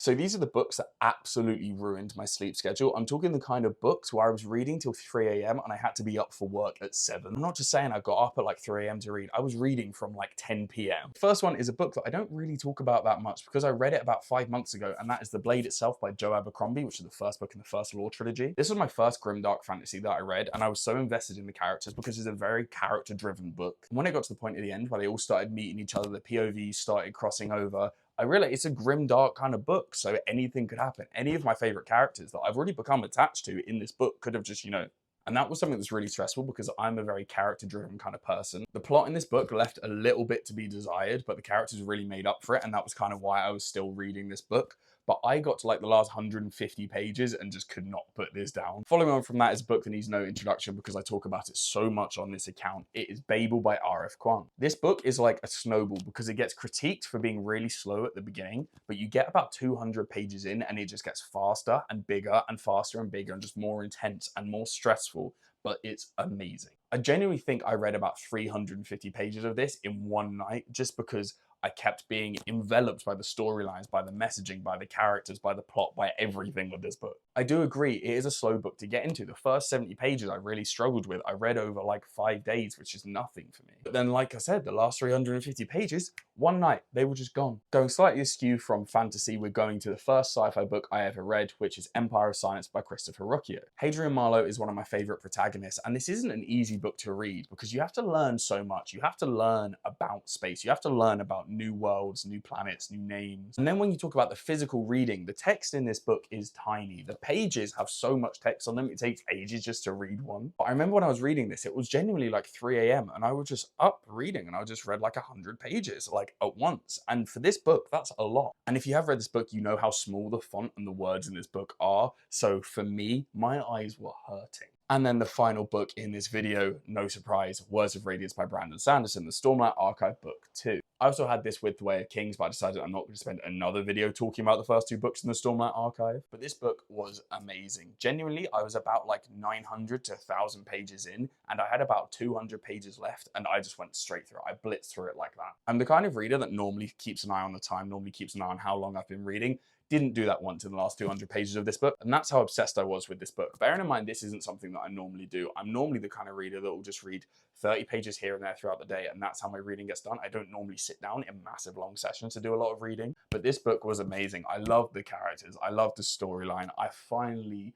So these are the books that absolutely ruined my sleep schedule. I'm talking the kind of books where I was reading till 3 a.m. and I had to be up for work at 7. I'm not just saying I got up at like 3 a.m. to read. I was reading from like 10 p.m. The first one is a book that I don't really talk about that much because I read it about 5 months ago, and that is The Blade Itself by Joe Abercrombie, which is the first book in the first Law trilogy. This was my first grimdark fantasy that I read, and I was so invested in the characters because it's a very character-driven book. And when it got to the point at the end where they all started meeting each other, the POVs started crossing over, I realized it's a grim, dark kind of book, so anything could happen. Any of my favorite characters that I've already become attached to in this book could have just, and that was something that's really stressful because I'm a very character-driven kind of person. The plot in this book left a little bit to be desired, but the characters really made up for it, and that was kind of why I was still reading this book. But I got to like the last 150 pages and just could not put this down. Following on from that is a book that needs no introduction because I talk about it so much on this account. It is Babel by R.F. Kuang. This book is like a snowball because it gets critiqued for being really slow at the beginning, but you get about 200 pages in and it just gets faster and bigger and faster and bigger and just more intense and more stressful, but it's amazing. I genuinely think I read about 350 pages of this in one night just because I kept being enveloped by the storylines, by the messaging, by the characters, by the plot, by everything with this book. I do agree, it is a slow book to get into. The first 70 pages I really struggled with. I read over like 5 days, which is nothing for me. But then, like I said, the last 350 pages, one night, they were just gone. Going slightly askew from fantasy, we're going to the first sci-fi book I ever read, which is Empire of Silence by Christopher Rucchio. Hadrian Marlowe is one of my favorite protagonists, and this isn't an easy book to read because you have to learn so much. You have to learn about space. You have to learn about new worlds, new planets, new names. And then when you talk about the physical reading, the text in this book is tiny. The pages have so much text on them, it takes ages just to read one. But I remember when I was reading this, it was genuinely like 3 a.m. and I was just up reading and I just read like 100 pages like at once. And for this book, that's a lot. And if you have read this book, you know how small the font and the words in this book are. So for me, my eyes were hurting. And then the final book in this video, no surprise, Words of Radiance by Brandon Sanderson, the Stormlight Archive Book 2. I also had this with The Way of Kings, but I decided I'm not going to spend another video talking about the first 2 books in the Stormlight Archive. But this book was amazing. Genuinely, I was about like 900 to 1,000 pages in, and I had about 200 pages left, and I just went straight through it. I blitzed through it like that. I'm the kind of reader that normally keeps an eye on the time, normally keeps an eye on how long I've been reading. Didn't do that once in the last 200 pages of this book, and that's how obsessed I was with this book. Bearing in mind, this isn't something that I normally do. I'm normally the kind of reader that will just read 30 pages here and there throughout the day, and that's how my reading gets done. I don't normally sit down in massive long sessions to do a lot of reading, but this book was amazing. I loved the characters. I loved the storyline. I finally,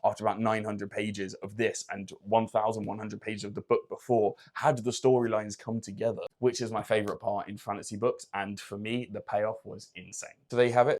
after about 900 pages of this and 1,100 pages of the book before, had the storylines come together, which is my favorite part in fantasy books. And for me, the payoff was insane. So there you have it.